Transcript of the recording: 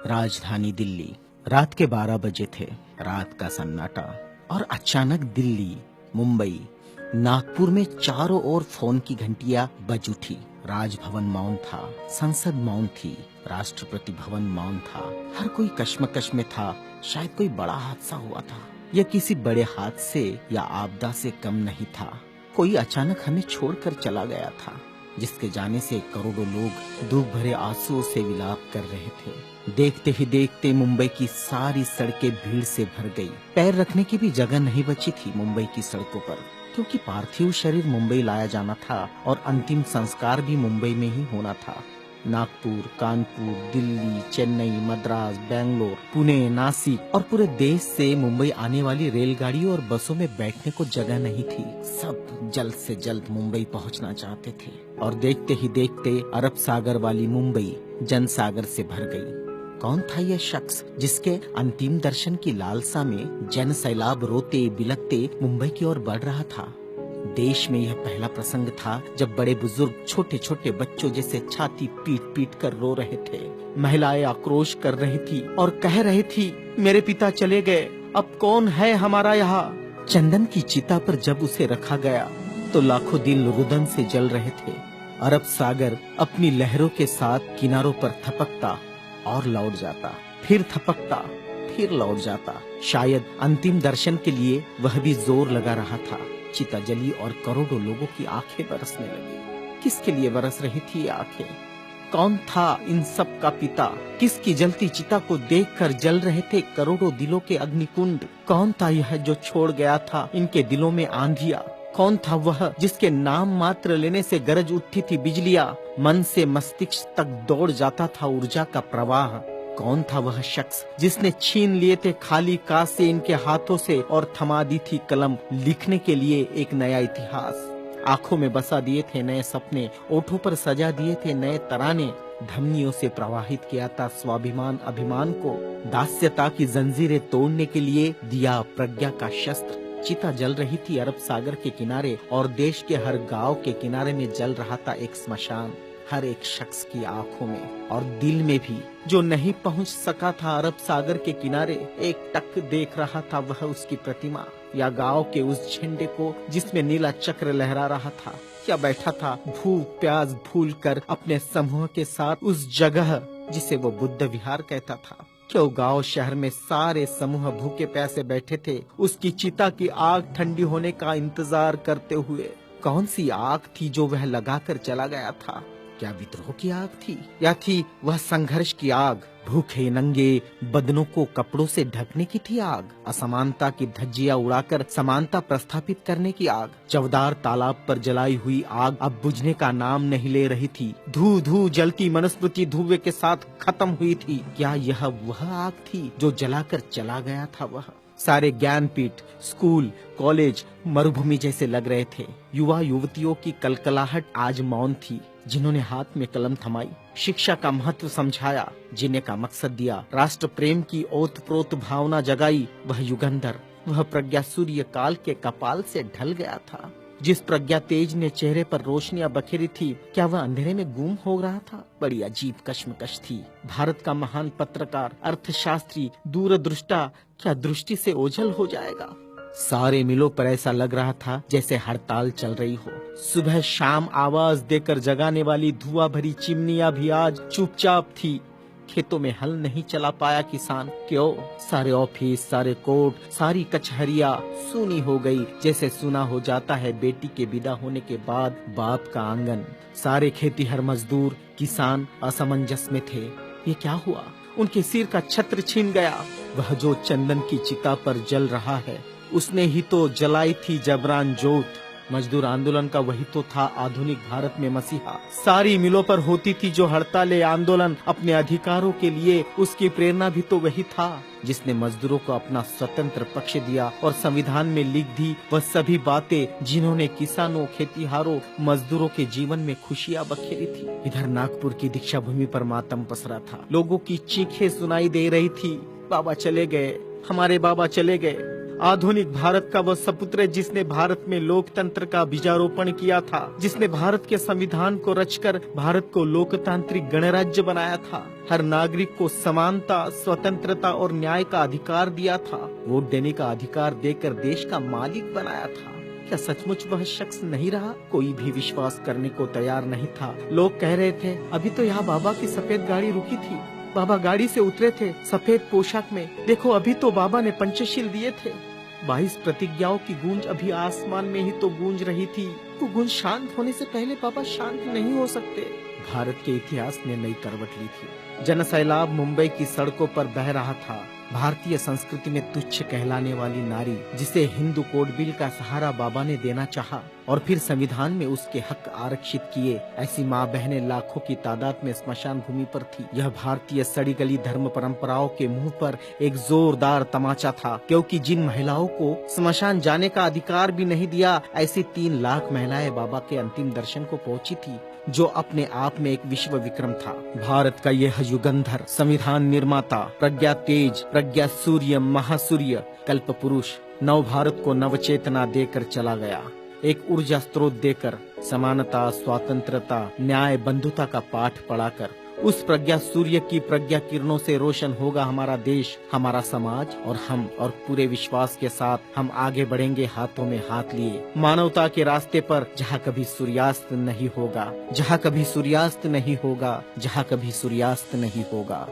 राजधानी दिल्ली। रात के 12 बजे थे। रात का सन्नाटा। और अचानक दिल्ली, मुंबई, नागपुर में चारों ओर फोन की घंटियां बज उठी। राजभवन मौन था, संसद मौन थी, राष्ट्रपति भवन मौन था। हर कोई कश्मकश में था। शायद कोई बड़ा हादसा हुआ था। यह किसी बड़े हादसे या आपदा से कम नहीं था। कोई अचानक हमें छोड़कर चला गया था, जिसके जाने से करोड़ों लोग दुख भरे आंसुओं से विलाप कर रहे थे। देखते ही देखते मुंबई की सारी सड़कें भीड़ से भर गई। पैर रखने की भी जगह नहीं बची थी मुंबई की सड़कों पर, क्योंकि पार्थिव शरीर मुंबई लाया जाना था और अंतिम संस्कार भी मुंबई में ही होना था। नागपुर, कानपुर, दिल्ली, चेन्नई, मद्रास, बेंगलोर, पुणे, नासिक और पूरे देश से मुंबई आने वाली रेलगाड़ियों और बसों में बैठने को जगह नहीं थी। सब जल्द से जल्द मुंबई पहुंचना चाहते थे और देखते ही देखते अरब सागर वाली मुंबई जनसागर से भर गई। कौन था यह शख्स जिसके अंतिम दर्शन की लालसा में जन सैलाब रोते बिलखते मुंबई की ओर बढ़ रहा था। देश में यह पहला प्रसंग था जब बड़े बुजुर्ग छोटे छोटे बच्चों जैसे छाती पीट पीट कर रो रहे थे। महिलाएं आक्रोश कर रही थी और कह रही थी, मेरे पिता चले गए, अब कौन है हमारा यहाँ। चंदन की चिता पर जब उसे रखा गया तो लाखों दिल रुदन से जल रहे थे। अरब सागर अपनी लहरों के साथ किनारों पर थपकता और लौट जाता, फिर थपकता, फिर लौट जाता। शायद अंतिम दर्शन के लिए वह भी जोर लगा रहा था। चिता जली और करोड़ों लोगों की आंखें बरसने लगी। किसके लिए बरस रही थी ये आंखें? कौन था इन सब का पिता? किसकी जलती चिता को देखकर जल रहे थे करोड़ों दिलों के अग्निकुंड? कौन था यह जो छोड़ गया था इनके दिलों में आंधिया? कौन था वह जिसके नाम मात्र लेने से गरज उठती थी बिजलियां? मन से मस्तिष्क तक दौड़ जाता था ऊर्जा का प्रवाह। कौन था वह शख्स जिसने छीन लिए थे खाली कासे इनके हाथों से और थमा दी थी कलम लिखने के लिए एक नया इतिहास? आंखों में बसा दिए थे नए सपने, ओठों पर सजा दिए थे नए तराने, धमनियों से प्रवाहित किया था स्वाभिमान अभिमान को, दास्यता की जंजीरें तोड़ने के लिए दिया प्रज्ञा का शस्त्र। चिता जल रही थी अरब सागर के किनारे और देश के हर गांव के किनारे में जल रहा था एक स्मशान। हर एक शख्स की आंखों में और दिल में भी, जो नहीं पहुंच सका था अरब सागर के किनारे, एक टक देख रहा था वह उसकी प्रतिमा या गांव के उस झंडे को जिसमें नीला चक्र लहरा रहा था, या बैठा था भूख प्यास भूल कर अपने समूह के साथ उस जगह जिसे वो बुद्ध विहार कहता था। क्यों गांव शहर में सारे समूह भूखे प्यासे बैठे थे उसकी चिता की आग ठंडी होने का इंतजार करते हुए। कौन सी आग थी जो वह लगाकर चला गया था? क्या विद्रोह की आग थी या थी वह संघर्ष की आग? भूखे नंगे बदनों को कपड़ों से ढकने की थी आग? असमानता की धज्जियां उड़ाकर समानता प्रस्थापित करने की आग? चवदार तालाब पर जलाई हुई आग अब बुझने का नाम नहीं ले रही थी। धू धू जलती मनुस्मृति धुएं के साथ खत्म हुई थी। क्या यह वह आग थी जो जलाकर चला गया था वह? सारे ज्ञानपीठ, स्कूल, कॉलेज मरुभूमि जैसे लग रहे थे। युवा युवतियों की कलकलाहट आज मौन थी। जिन्होंने हाथ में कलम थमाई, शिक्षा का महत्व समझाया, जीने का मकसद दिया, राष्ट्र प्रेम की ओतप्रोत भावना जगाई, वह युगंधर, वह प्रज्ञा सूर्य काल के कपाल से ढल गया था। जिस प्रज्ञा तेज ने चेहरे पर रोशनियां बखेरी थी, क्या वह अंधेरे में गुम हो रहा था? बड़ी अजीब कश्मकश थी। भारत का महान पत्रकार, अर्थशास्त्री, दूरदृष्टा क्या दृष्टि से ओझल हो जाएगा? सारे मिलों पर ऐसा लग रहा था जैसे हड़ताल चल रही हो। सुबह शाम आवाज देकर जगाने वाली धुआं भरी चिमनियां भी आज चुपचाप थी। खेतों में हल नहीं चला पाया किसान। क्यों? सारे ऑफिस, सारे कोर्ट, सारी कचहरियां सूनी हो गई, जैसे सुना हो जाता है बेटी के विदा होने के बाद बाप का आंगन। सारे खेतीहर मजदूर, किसान असमंजस में थे। ये क्या हुआ? उनके सिर का छत्र छीन गया। वह जो चंदन की चिता पर जल रहा है, उसने ही तो जलाई थी जबरान जोत। मजदूर आंदोलन का वही तो था आधुनिक भारत में मसीहा। सारी मिलों पर होती थी जो हड़ताल आंदोलन अपने अधिकारों के लिए, उसकी प्रेरणा भी तो वही था जिसने मजदूरों को अपना स्वतंत्र पक्ष दिया और संविधान में लिख दी वह सभी बातें जिन्होंने किसानों, खेतीहारों, मजदूरों के जीवन में खुशियां बखेरी थी। इधर नागपुर की दीक्षा भूमि पर मातम पसरा था। लोगों की चीखें सुनाई दे रही थी, बाबा चले गए, हमारे बाबा चले गए, आधुनिक भारत का वह सपुत्र है जिसने भारत में लोकतंत्र का बीजारोपण किया था, जिसने भारत के संविधान को रचकर भारत को लोकतांत्रिक गणराज्य बनाया था, हर नागरिक को समानता, स्वतंत्रता और न्याय का अधिकार दिया था, वोट देने का अधिकार देकर देश का मालिक बनाया था। क्या सचमुच वह शख्स नहीं रहा? कोई भी विश्वास करने को तैयार नहीं था। लोग कह रहे थे, अभी तो यहाँ बाबा की सफेद गाड़ी रुकी थी, बाबा गाड़ी से उतरे थे सफेद पोशाक में, देखो अभी तो बाबा ने पंचशील दिए थे। 22 प्रतिज्ञाओं की गूंज अभी आसमान में ही तो गूंज रही थी। वो गूंज शांत होने से पहले बाबा शांत नहीं हो सकते। भारत के इतिहास ने नई करवट ली थी। जनसैलाब मुंबई की सड़कों पर बह रहा था। भारतीय संस्कृति में तुच्छ कहलाने वाली नारी, जिसे हिंदू कोड बिल का सहारा बाबा ने देना चाहा और फिर संविधान में उसके हक आरक्षित किए, ऐसी माँ बहनें लाखों की तादाद में स्मशान भूमि पर थी। यह भारतीय सड़ी गली धर्म परंपराओं के मुंह पर एक जोरदार तमाचा था, क्योंकि जिन महिलाओं को स्मशान जाने का अधिकार भी नहीं दिया, ऐसी 3 लाख महिलाएं बाबा के अंतिम दर्शन को पहुंची थी, जो अपने आप में एक विश्व विक्रम था। भारत का यह युगंधर, संविधान निर्माता, प्रज्ञा तेज, प्रज्ञा सूर्य, महासूर्य, कल्प पुरुष नव भारत को नवचेतना देकर चला गया। एक ऊर्जा स्रोत देकर, समानता, स्वतंत्रता, न्याय, बंधुता का पाठ पढ़ाकर, उस प्रज्ञा सूर्य की प्रज्ञा किरणों से रोशन होगा हमारा देश, हमारा समाज और हम। और पूरे विश्वास के साथ हम आगे बढ़ेंगे हाथों में हाथ लिए, मानवता के रास्ते पर, जहाँ कभी सूर्यास्त नहीं होगा, जहाँ कभी सूर्यास्त नहीं होगा, जहाँ कभी सूर्यास्त नहीं होगा।